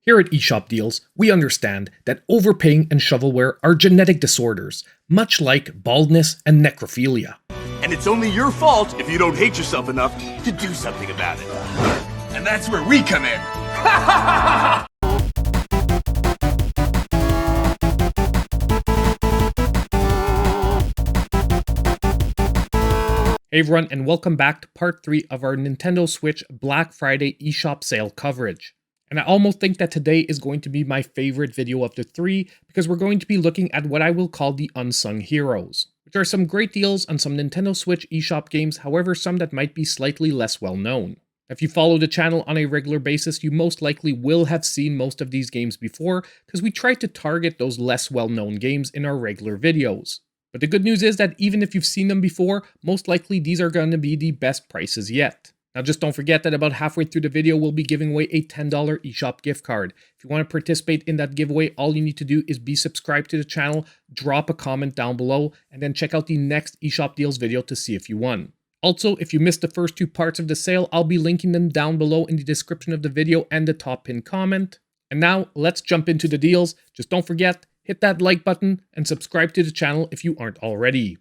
Here at eSHOP Deals, we understand that overpaying and shovelware are genetic disorders, much like baldness and necrophilia. And it's only your fault if you don't hate yourself enough to do something about it. And that's where we come in. Hey everyone, and welcome back to part 3 of our Nintendo Switch Black Friday eShop sale coverage. And I almost think that today is going to be my favorite video of the 3 because we're going to be looking at what I will call the unsung heroes, which are some great deals on some Nintendo Switch eShop games, however some that might be slightly less well known. If you follow the channel on a regular basis, you most likely will have seen most of these games before because we try to target those less well known games in our regular videos. But the good news is that even if you've seen them before, most likely these are going to be the best prices yet. Now just don't forget that about halfway through the video, we'll be giving away a $10 eShop gift card. If you want to participate in that giveaway, all you need to do is be subscribed to the channel, drop a comment down below, and then check out the next eShop Deals video to see if you won. Also, if you missed the first 2 parts of the sale, I'll be linking them down below in the description of the video and the top pinned comment. And now, let's jump into the deals. Just don't forget, hit that like button and subscribe to the channel if you aren't already.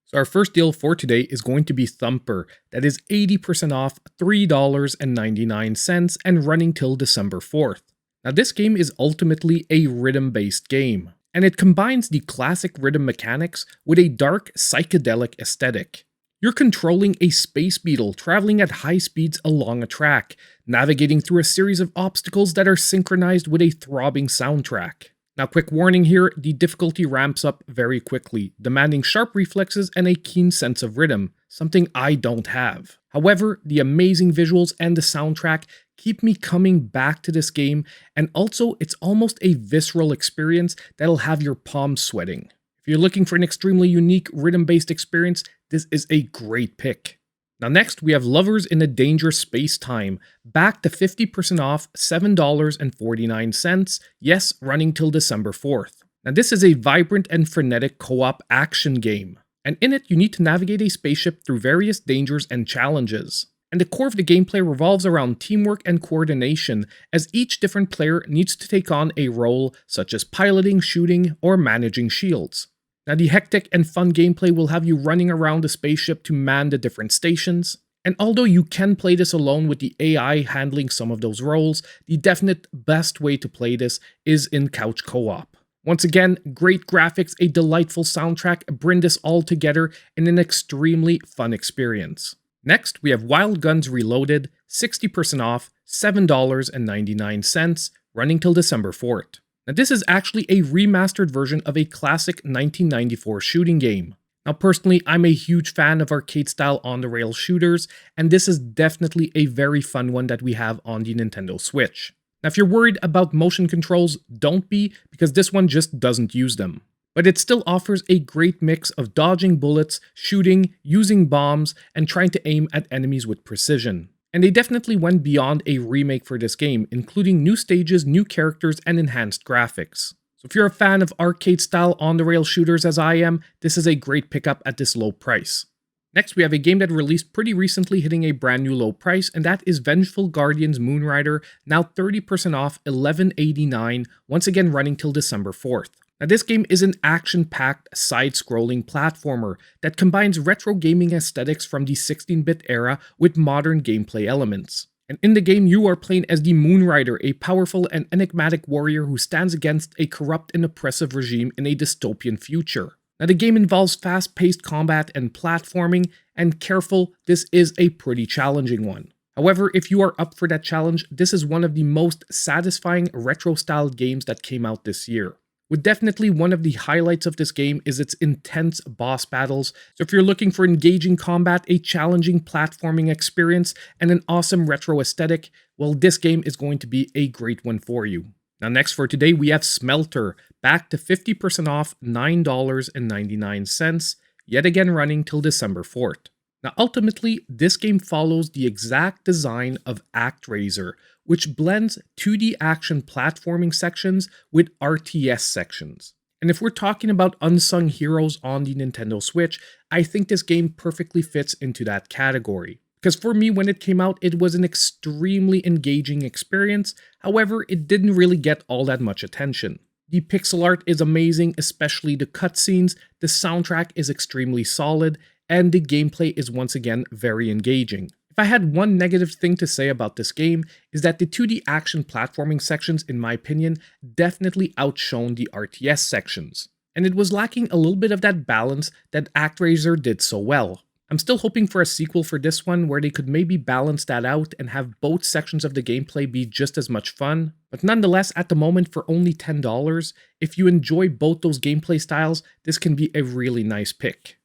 So our first deal for today is going to be Thumper. That is 80% off, $3.99 and running till December 4th. Now this game is ultimately a rhythm-based game, and it combines the classic rhythm mechanics with a dark psychedelic aesthetic. You're controlling a space beetle traveling at high speeds along a track, navigating through a series of obstacles that are synchronized with a throbbing soundtrack. Now, quick warning here, the difficulty ramps up very quickly, demanding sharp reflexes and a keen sense of rhythm, something I don't have. However, the amazing visuals and the soundtrack keep me coming back to this game, and also it's almost a visceral experience that'll have your palms sweating. If you're looking for an extremely unique rhythm-based experience, this is a great pick. Now next, we have Lovers in a Dangerous SpaceTime, back to 50% off, $7.49, yes, running till December 4th. Now this is a vibrant and frenetic co-op action game, and in it you need to navigate a spaceship through various dangers and challenges. And the core of the gameplay revolves around teamwork and coordination, as each different player needs to take on a role such as piloting, shooting, or managing shields. Now the hectic and fun gameplay will have you running around the spaceship to man the different stations, and although you can play this alone with the AI handling some of those roles, the definite best way to play this is in couch co-op. Once again, great graphics, a delightful soundtrack bring this all together in an extremely fun experience. Next, we have Wild Guns Reloaded, 60% off, $7.99, running till December 4th. Now this is actually a remastered version of a classic 1994 shooting game. Now personally, I'm a huge fan of arcade-style on-the-rail shooters, and this is definitely a very fun one that we have on the Nintendo Switch. Now if you're worried about motion controls, don't be, because this one just doesn't use them. But it still offers a great mix of dodging bullets, shooting, using bombs, and trying to aim at enemies with precision. And they definitely went beyond a remake for this game, including new stages, new characters, and enhanced graphics. So if you're a fan of arcade-style on-the-rail shooters as I am, this is a great pickup at this low price. Next, we have a game that released pretty recently, hitting a brand new low price, and that is Vengeful Guardians Moonrider, now 30% off, $11.89, once again running till December 4th. Now this game is an action-packed, side-scrolling platformer that combines retro gaming aesthetics from the 16-bit era with modern gameplay elements. And in the game, you are playing as the Moonrider, a powerful and enigmatic warrior who stands against a corrupt and oppressive regime in a dystopian future. Now the game involves fast-paced combat and platforming, and careful, this is a pretty challenging one. However, if you are up for that challenge, this is one of the most satisfying retro-style games that came out this year. With definitely one of the highlights of this game is its intense boss battles, so if you're looking for engaging combat, a challenging platforming experience, and an awesome retro aesthetic, well this game is going to be a great one for you. Now next for today we have Smelter, back to 50% off, $9.99, yet again running till December 4th. Now ultimately, this game follows the exact design of ActRaiser, which blends 2D action platforming sections with RTS sections. And if we're talking about unsung heroes on the Nintendo Switch, I think this game perfectly fits into that category. Because for me, when it came out, it was an extremely engaging experience. However, it didn't really get all that much attention. The pixel art is amazing, especially the cutscenes, the soundtrack is extremely solid, and the gameplay is once again very engaging. If I had one negative thing to say about this game, is that the 2D action platforming sections, in my opinion, definitely outshone the RTS sections. And it was lacking a little bit of that balance that ActRaiser did so well. I'm still hoping for a sequel for this one where they could maybe balance that out and have both sections of the gameplay be just as much fun, but nonetheless, at the moment for only $10, if you enjoy both those gameplay styles, this can be a really nice pick.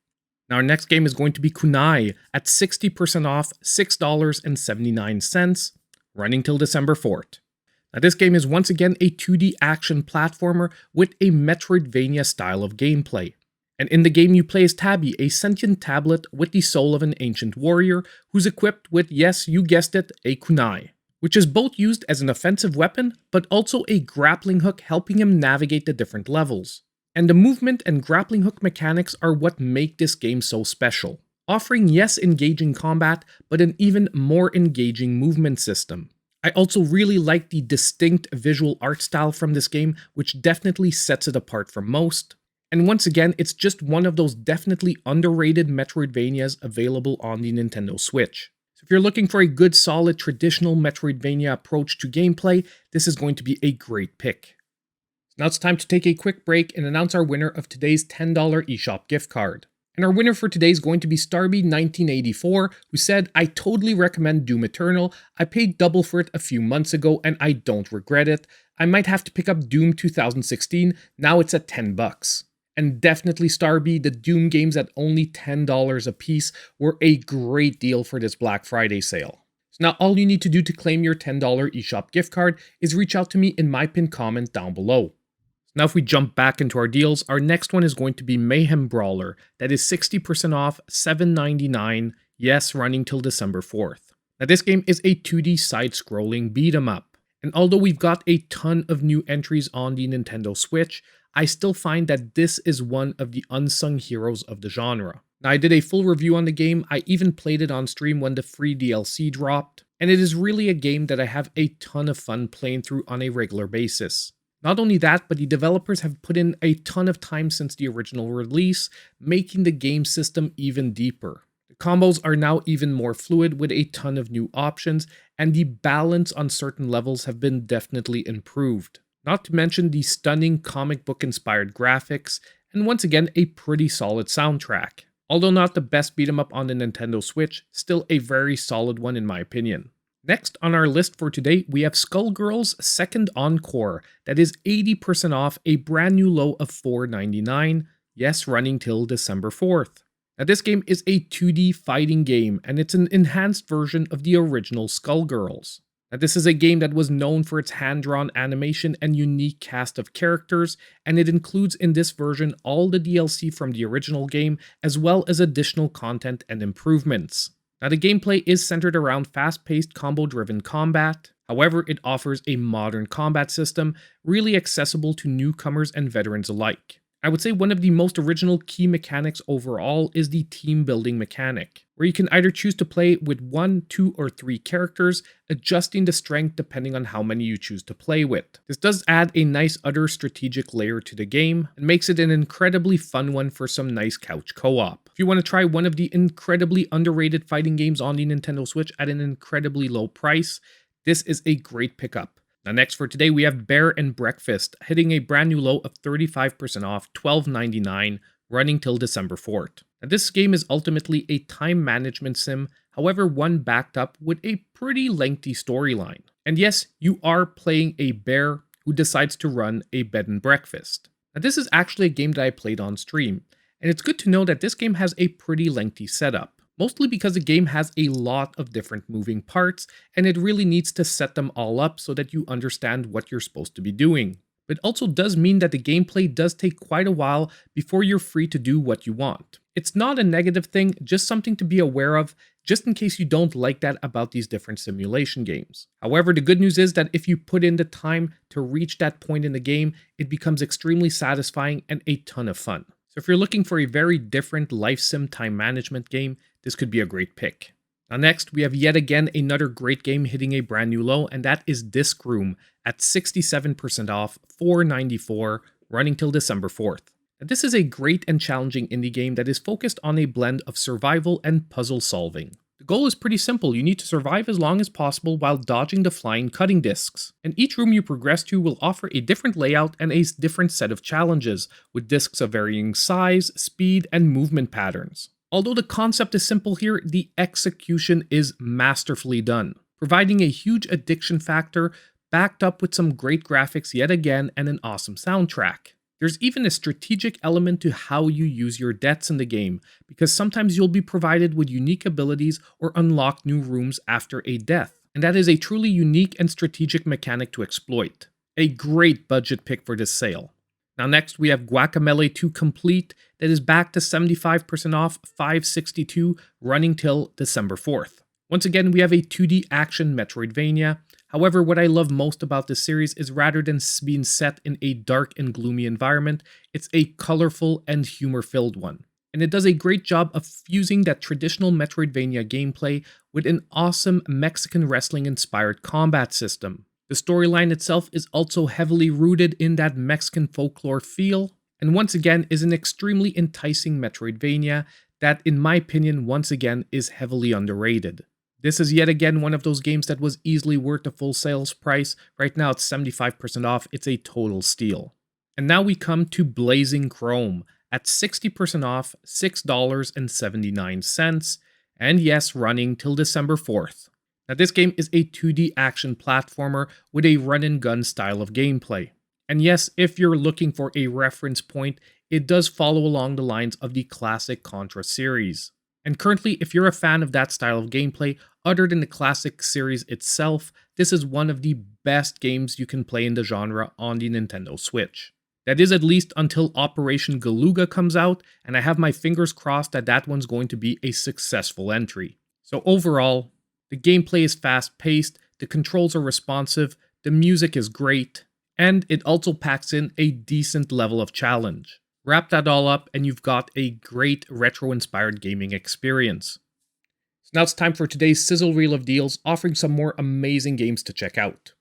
Now our next game is going to be Kunai at 60% off, $6.79, running till December 4th. Now this game is once again a 2D action platformer with a Metroidvania style of gameplay. And in the game you play as Tabby, a sentient tablet with the soul of an ancient warrior who's equipped with, yes, you guessed it, a kunai, which is both used as an offensive weapon, but also a grappling hook helping him navigate the different levels. And the movement and grappling hook mechanics are what make this game so special, offering yes engaging combat, but an even more engaging movement system. I also really like the distinct visual art style from this game, which definitely sets it apart from most. And once again, it's just one of those definitely underrated Metroidvanias available on the Nintendo Switch. So if you're looking for a good solid traditional Metroidvania approach to gameplay, this is going to be a great pick. Now it's time to take a quick break and announce our winner of today's $10 eShop gift card. And our winner for today is going to be Starby1984, who said, "I totally recommend Doom Eternal. I paid double for it a few months ago and I don't regret it. I might have to pick up Doom 2016, now it's at $10. And definitely Starby, the Doom games at only $10 a piece were a great deal for this Black Friday sale. So now all you need to do to claim your $10 eShop gift card is reach out to me in my pinned comment down below. Now if we jump back into our deals, our next one is going to be Mayhem Brawler. That is 60% off, $7.99, yes, running till December 4th. Now this game is a 2D side-scrolling beat-em-up. And although we've got a ton of new entries on the Nintendo Switch, I still find that this is one of the unsung heroes of the genre. Now I did a full review on the game, I even played it on stream when the free DLC dropped, and it is really a game that I have a ton of fun playing through on a regular basis. Not only that, but the developers have put in a ton of time since the original release, making the game system even deeper. The combos are now even more fluid with a ton of new options, and the balance on certain levels have been definitely improved. Not to mention the stunning comic book inspired graphics, and once again a pretty solid soundtrack. Although not the best beat 'em up on the Nintendo Switch, still a very solid one in my opinion. Next on our list for today, we have Skullgirls Second Encore, that is 80% off, a brand new low of $4.99, yes, running till December 4th. Now this game is a 2D fighting game, and it's an enhanced version of the original Skullgirls. Now this is a game that was known for its hand-drawn animation and unique cast of characters, and it includes in this version all the DLC from the original game, as well as additional content and improvements. Now the gameplay is centered around fast-paced combo-driven combat, however it offers a modern combat system, really accessible to newcomers and veterans alike. I would say one of the most original key mechanics overall is the team building mechanic, where you can either choose to play with 1, 2, or 3 characters, adjusting the strength depending on how many you choose to play with. This does add a nice other strategic layer to the game, and makes it an incredibly fun one for some nice couch co-op. If you want to try one of the incredibly underrated fighting games on the Nintendo Switch at an incredibly low price, this is a great pickup. Now next for today we have Bear and Breakfast, hitting a brand new low of 35% off, $12.99, running till December 4th. Now this game is ultimately a time management sim, however one backed up with a pretty lengthy storyline. And yes, you are playing a bear who decides to run a bed and breakfast. Now this is actually a game that I played on stream, and it's good to know that this game has a pretty lengthy setup. Mostly because the game has a lot of different moving parts, and it really needs to set them all up so that you understand what you're supposed to be doing. But it also does mean that the gameplay does take quite a while before you're free to do what you want. It's not a negative thing, just something to be aware of, just in case you don't like that about these different simulation games. However, the good news is that if you put in the time to reach that point in the game, it becomes extremely satisfying and a ton of fun. So if you're looking for a very different life sim time management game, this could be a great pick. Now next, we have yet again another great game hitting a brand new low, and that is Disc Room at 67% off, $4.94, running till December 4th. Now, this is a great and challenging indie game that is focused on a blend of survival and puzzle solving. The goal is pretty simple. You need to survive as long as possible while dodging the flying cutting discs. And each room you progress to will offer a different layout and a different set of challenges, with discs of varying size, speed, and movement patterns. Although the concept is simple here, the execution is masterfully done, providing a huge addiction factor backed up with some great graphics yet again and an awesome soundtrack. There's even a strategic element to how you use your deaths in the game, because sometimes you'll be provided with unique abilities or unlock new rooms after a death, and that is a truly unique and strategic mechanic to exploit. A great budget pick for this sale. Now next, we have Guacamelee 2 Complete that is back to 75% off, $5.62, running till December 4th. Once again, we have a 2D action Metroidvania. However, what I love most about this series is rather than being set in a dark and gloomy environment, it's a colorful and humor-filled one. And it does a great job of fusing that traditional Metroidvania gameplay with an awesome Mexican wrestling-inspired combat system. The storyline itself is also heavily rooted in that Mexican folklore feel, and once again is an extremely enticing Metroidvania that, in my opinion, once again is heavily underrated. This is yet again one of those games that was easily worth the full sales price. Right now it's 75% off, it's a total steal. And now we come to Blazing Chrome at 60% off, $6.79, and yes, running till December 4th. Now this game is a 2D action platformer with a run-and-gun style of gameplay. And yes, if you're looking for a reference point, it does follow along the lines of the classic Contra series. And currently, if you're a fan of that style of gameplay, other than the classic series itself, this is one of the best games you can play in the genre on the Nintendo Switch. That is at least until Operation Galuga comes out, and I have my fingers crossed that that one's going to be a successful entry. So overall, the gameplay is fast-paced, the controls are responsive, the music is great, and it also packs in a decent level of challenge. Wrap that all up and you've got a great retro-inspired gaming experience. So now it's time for today's Sizzle Reel of deals, offering some more amazing games to check out.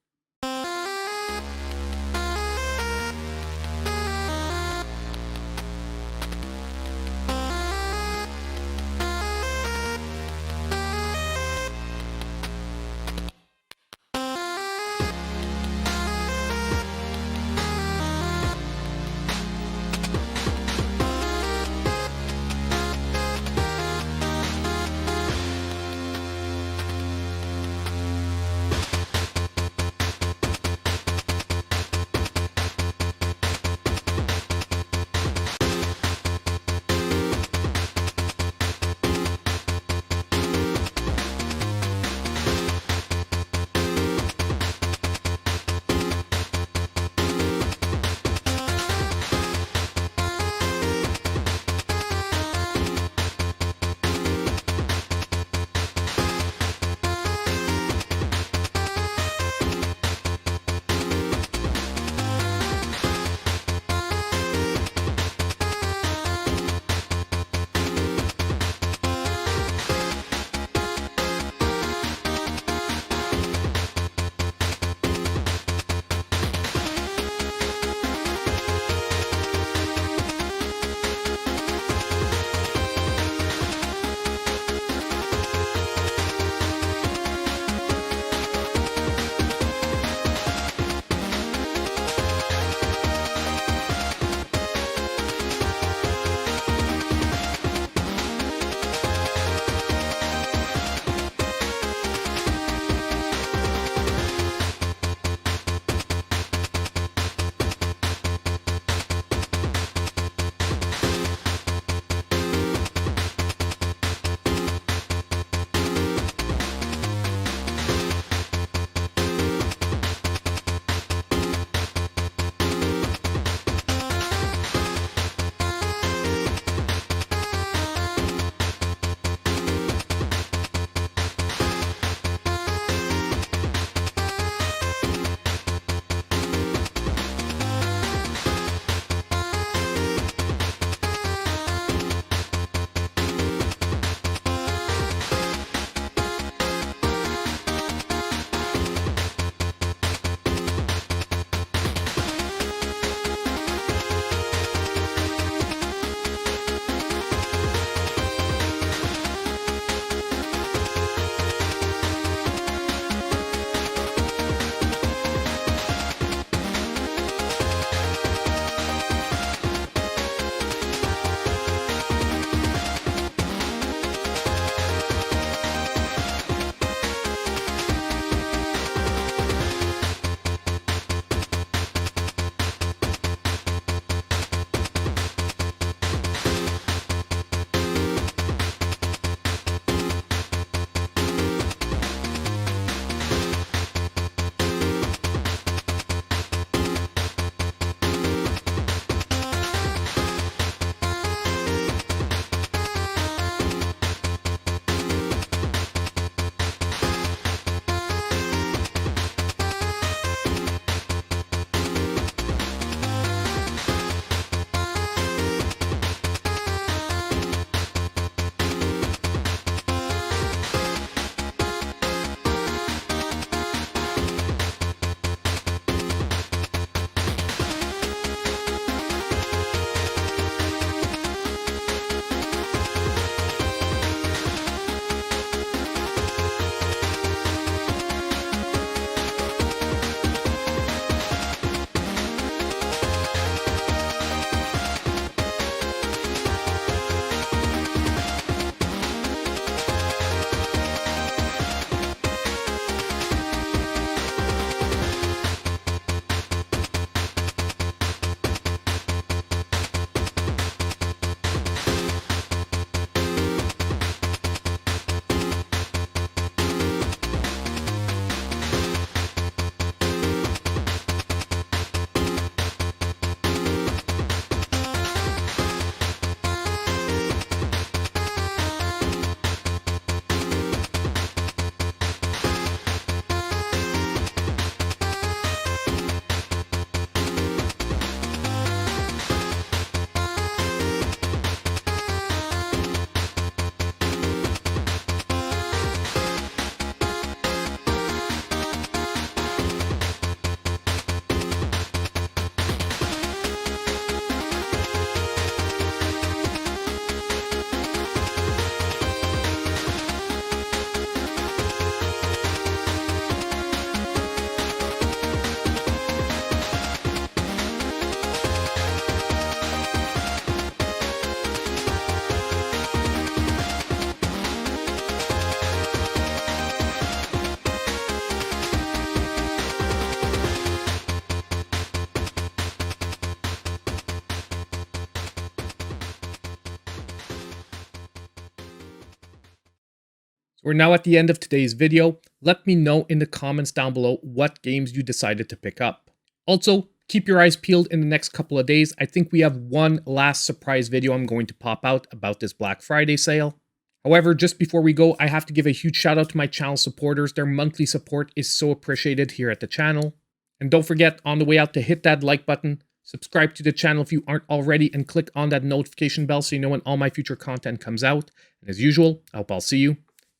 We're now at the end of today's video. Let me know in the comments down below what games you decided to pick up. Also, keep your eyes peeled in the next couple of days. I think we have one last surprise video I'm going to pop out about this Black Friday sale. However, just before we go, I have to give a huge shout out to my channel supporters. Their monthly support is so appreciated here at the channel. And don't forget, on the way out, to hit that like button, subscribe to the channel if you aren't already, and click on that notification bell so you know when all my future content comes out. And as usual, I hope I'll see you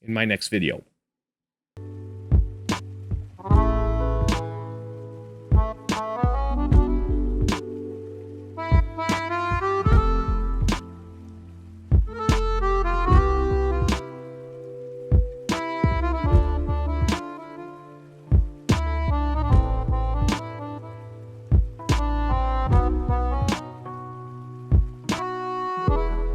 in my next video.